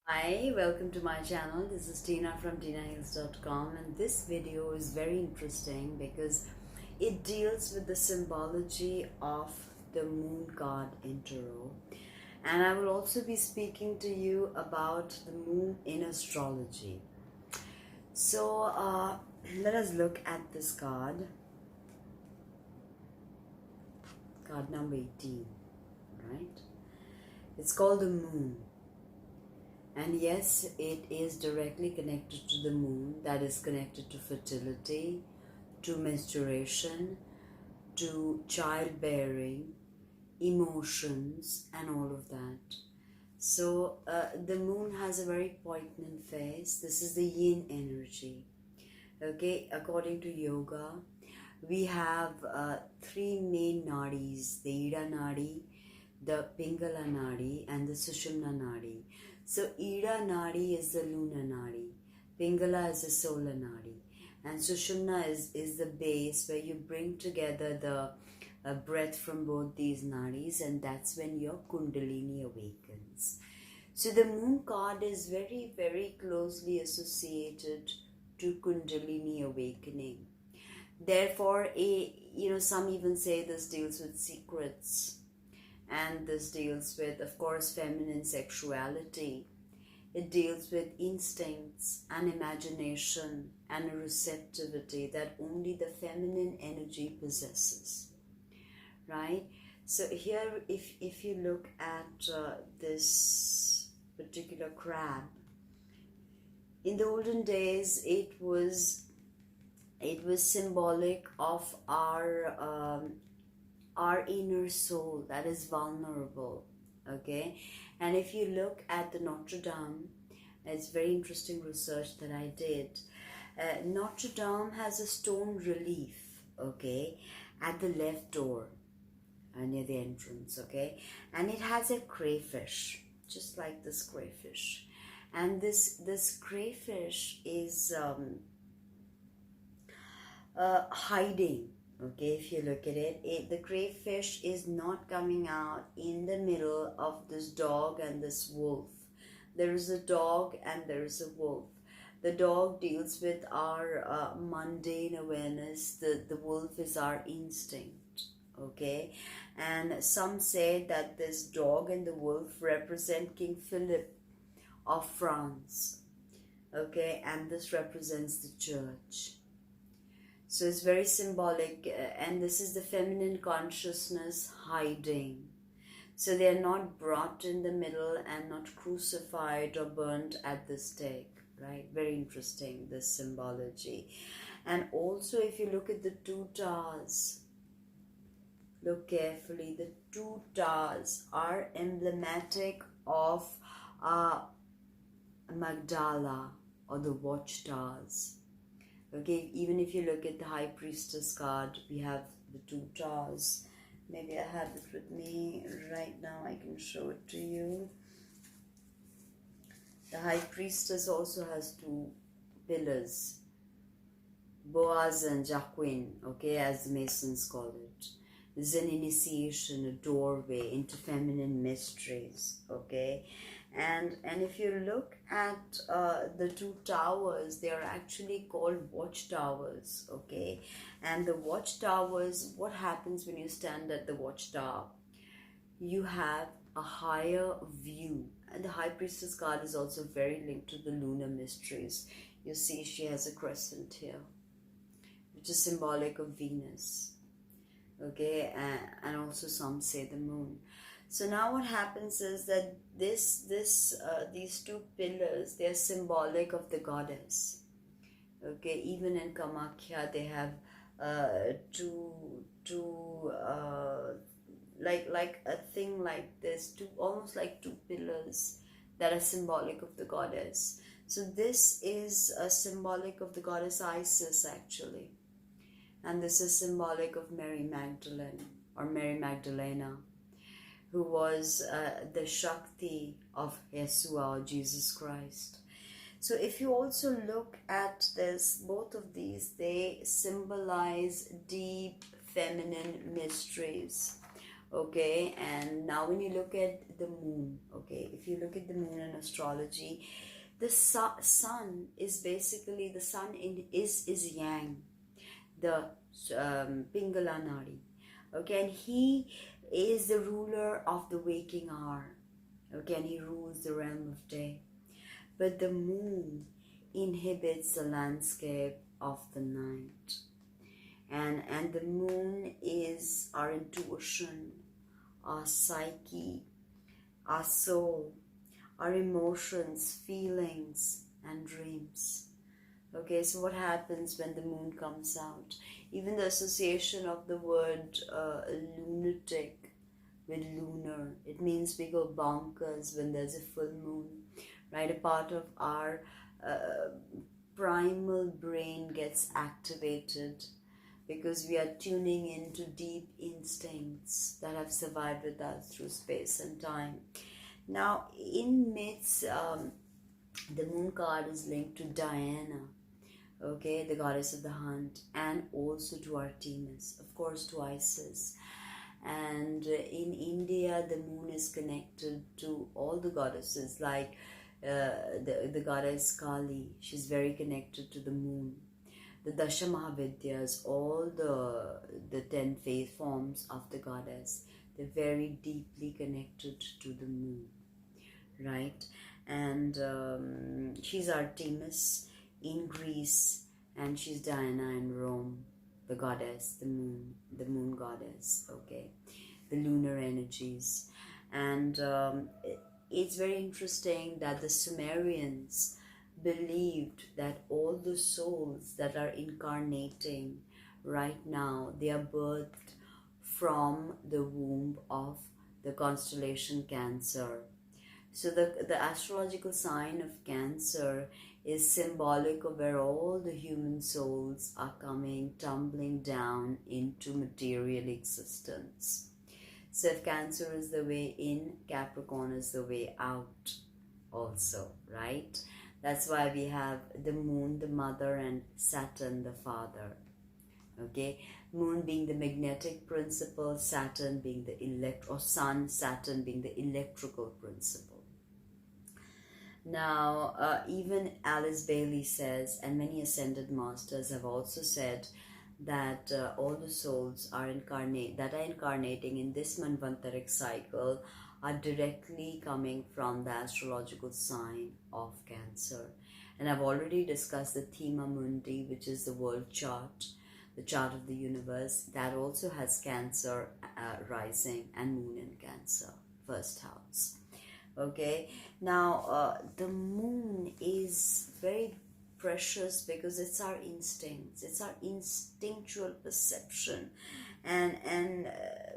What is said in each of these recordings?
Hi, welcome to my channel. This is Tina from tinahills.com, and this video is very interesting because it deals with the symbology of the moon card in tarot. And I will also be speaking to you about the moon in astrology. So let us look at this card number 18, right? It's called the moon. And yes, it is directly connected to the moon, that is connected to fertility, to menstruation, to childbearing, emotions, and all of that. So the moon has a very poignant face. This is the yin energy. Okay, according to yoga, we have three main nadis: the Ida Nadi, the Pingala Nadi, and the Sushumna Nadi. So Ida Nadi is the lunar Nadi, Pingala is the solar Nadi, and Sushumna is the base where you bring together the breath from both these nadis, and that's when your Kundalini awakens. So the moon card is very, very closely associated to Kundalini awakening. Therefore, some even say this deals with secrets. And this deals with, of course, feminine sexuality. It deals with instincts and imagination and a receptivity that only the feminine energy possesses, right? So here, if you look at this particular crab, in the olden days, it was symbolic of our inner soul that is vulnerable. Okay, and if you look at the Notre Dame, it's very interesting research that I did. Notre Dame has a stone relief, okay, at the left door near the entrance, okay, and it has a crayfish, just like this crayfish, and this crayfish is hiding. Okay, if you look at it, the crayfish is not coming out in the middle of this dog and this wolf. There is a dog and there is a wolf. The dog deals with our mundane awareness. The wolf is our instinct. Okay, and some say that this dog and the wolf represent King Philip of France. Okay, and this represents the church. So it's very symbolic, and this is the feminine consciousness hiding. So they are not brought in the middle and not crucified or burnt at the stake, right? Very interesting, this symbology. And also, if you look at the two towers, look carefully, the two towers are emblematic of Magdala, or the watchtowers. Okay, even if you look at the High Priestess card, we have the two towers. Maybe I have it with me right now. I can show it to you. The High Priestess also has two pillars, Boaz and Jacqueline, okay, as the Masons call it. This is an initiation, a doorway into feminine mysteries, okay. And if you look at the two towers, they are actually called watchtowers, okay. And the watchtowers, what happens when you stand at the watchtower? You have a higher view. And the High Priestess card is also very linked to the lunar mysteries. You see she has a crescent here, which is symbolic of Venus, okay, and also some say the moon. So now what happens is that these two pillars, they are symbolic of the goddess. Okay, even in Kamakya they have two like a thing like this, almost like two pillars that are symbolic of the goddess. So this is a symbolic of the goddess Isis actually, and this is symbolic of Mary Magdalene, or Mary Magdalena, who was the Shakti of Yeshua, or Jesus Christ. So if you also look at this, both of these, they symbolize deep feminine mysteries. Okay, and now when you look at the moon, okay, if you look at the moon in astrology, the sun is basically, the sun is yang, the Pingala Nadi. Okay, and he is the ruler of the waking hour. Okay, and he rules the realm of day. But the moon inhibits the landscape of the night. And the moon is our intuition, our psyche, our soul, our emotions, feelings, and dreams. Okay, so what happens when the moon comes out? Even the association of the word lunatic with lunar, it means we go bonkers when there's a full moon, right? A part of our primal brain gets activated because we are tuning into deep instincts that have survived with us through space and time. Now, in myths, the moon card is linked to Diana, okay, the goddess of the hunt, and also to Artemis, of course, to Isis. And in India, the moon is connected to all the goddesses, like the goddess Kali. She's very connected to the moon. The Dasha Mahavidyas, all the 10 faith forms of the goddess, they're very deeply connected to the moon, right? And she's Artemis in Greece, and she's Diana in Rome, the goddess, the moon goddess, okay, the lunar energies. And it's very interesting that the Sumerians believed that all the souls that are incarnating right now, they are birthed from the womb of the constellation Cancer. So the astrological sign of Cancer is symbolic of where all the human souls are coming tumbling down into material existence. So if Cancer is the way in, Capricorn is the way out also, right? That's why we have the moon, the mother, and Saturn, the father. Okay, moon being the magnetic principle, Saturn being the sun, Saturn being the electrical principle. Now, even Alice Bailey says, and many ascended masters have also said, that all the souls are incarnating in this Manvantaric cycle are directly coming from the astrological sign of Cancer. And I've already discussed the Thema Mundi, which is the world chart, the chart of the universe, that also has Cancer rising and moon in Cancer, first house. Okay, now the moon is very precious because it's our instincts, it's our instinctual perception, and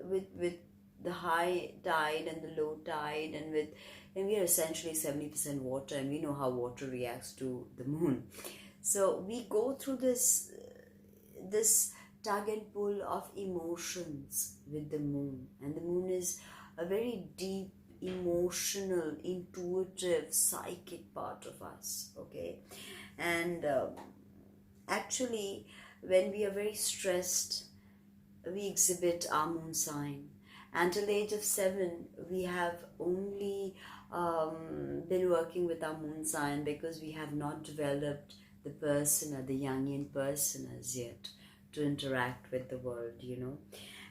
with the high tide and the low tide, and we are essentially 70% water, and we know how water reacts to the moon. So we go through this tug and pull of emotions with the moon, and the moon is a very deep, emotional, intuitive, psychic part of us, okay? And actually, when we are very stressed, we exhibit our moon sign. Until the age of 7, we have only been working with our moon sign because we have not developed the persona, the Jungian persona as yet, to interact with the world, you know.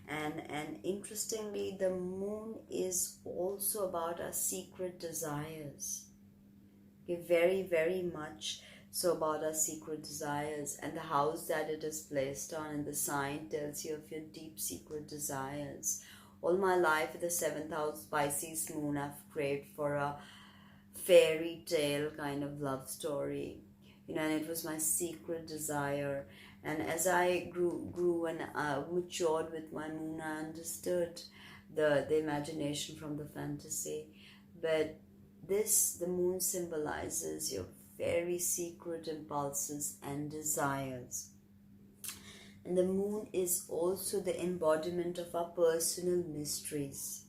And interestingly, the moon is also about our secret desires. Okay, very, very much so about our secret desires, and the house that it is placed on and the sign tells you of your deep secret desires. All my life, with the 7th house Pisces moon, I've craved for a fairy tale kind of love story, you know, and it was my secret desire. And as I grew and matured with my moon, I understood the imagination from the fantasy. But the moon symbolizes your very secret impulses and desires. And the moon is also the embodiment of our personal mysteries.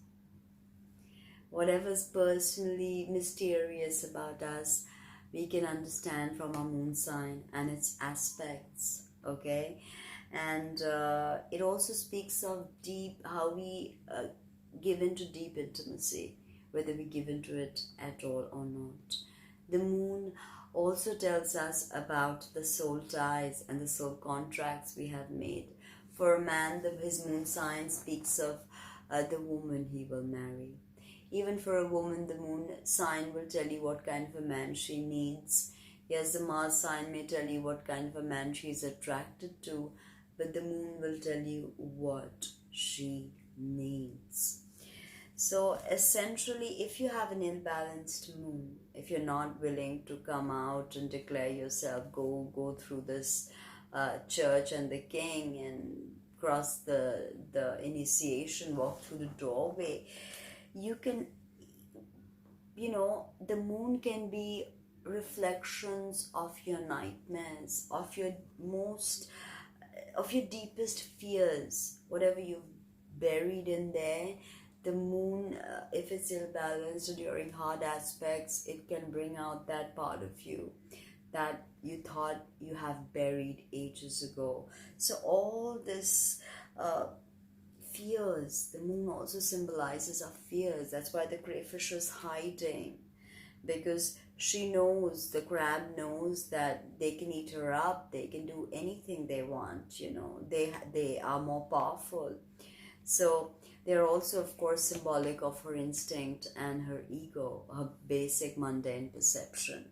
Whatever's personally mysterious about us, we can understand from our moon sign and its aspects. Okay, and it also speaks of deep how we give into deep intimacy, whether we give into it at all or not. The moon also tells us about the soul ties and the soul contracts we have made. For a man, his moon sign speaks of the woman he will marry. Even for a woman, the moon sign will tell you what kind of a man she needs. Yes, the Mars sign may tell you what kind of a man she is attracted to, but the moon will tell you what she needs. So essentially, if you have an ill-balanced moon, if you're not willing to come out and declare yourself, go through this church and the king and cross the initiation, walk through the doorway, you can, the moon can be reflections of your nightmares, of your deepest fears, whatever you've buried in there. The moon, if it's ill-balanced during hard aspects, it can bring out that part of you that you thought you have buried ages ago. So all this fears, the moon also symbolizes our fears. That's why the crayfish is hiding, because she knows, the crab knows, that they can eat her up, they can do anything they want, they are more powerful. So they're also, of course, symbolic of her instinct and her ego, her basic mundane perception.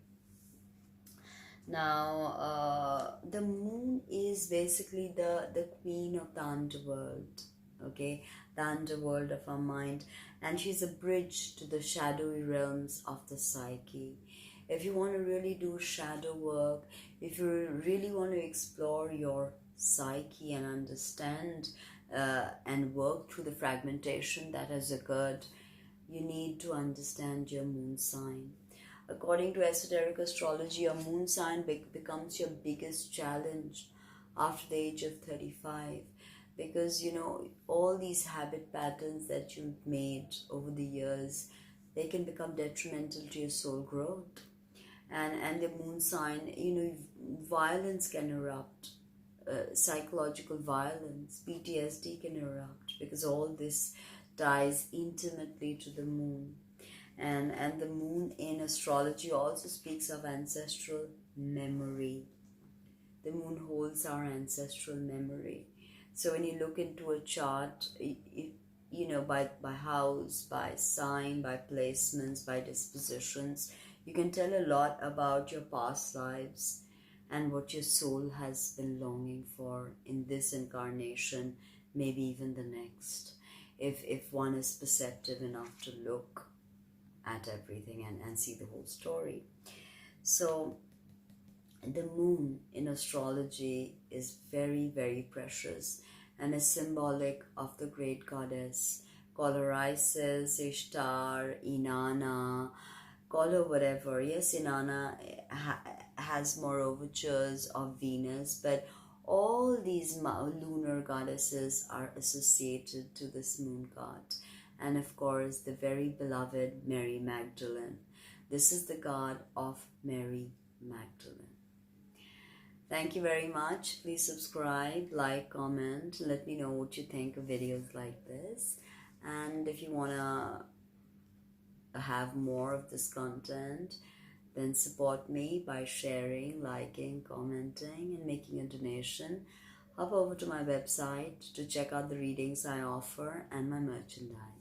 Now, the moon is basically the queen of the underworld, okay? The underworld of our mind. And she's a bridge to the shadowy realms of the psyche. If you want to really do shadow work, if you really want to explore your psyche and understand and work through the fragmentation that has occurred, you need to understand your moon sign. According to esoteric astrology, your moon sign becomes your biggest challenge after the age of 35, because all these habit patterns that you've made over the years, they can become detrimental to your soul growth. And the moon sign, violence can erupt. Psychological violence, PTSD can erupt, because all this ties intimately to the moon. And the moon in astrology also speaks of ancestral memory. The moon holds our ancestral memory. So when you look into a chart, by house, by sign, by placements, by dispositions, you can tell a lot about your past lives and what your soul has been longing for in this incarnation, maybe even the next, if one is perceptive enough to look at everything and see the whole story. So the moon in astrology is very, very precious and is symbolic of the great goddess. Call her Isis, Ishtar, Inanna, call her whatever. Yes, Inanna has more overtures of Venus, but all these lunar goddesses are associated to this moon god. And of course, the very beloved Mary Magdalene. This is the god of Mary Magdalene. Thank you very much. Please subscribe, like, comment. Let me know what you think of videos like this. And if you want to have more of this content, then support me by sharing, liking, commenting, and making a donation. Hop over to my website to check out the readings I offer and my merchandise.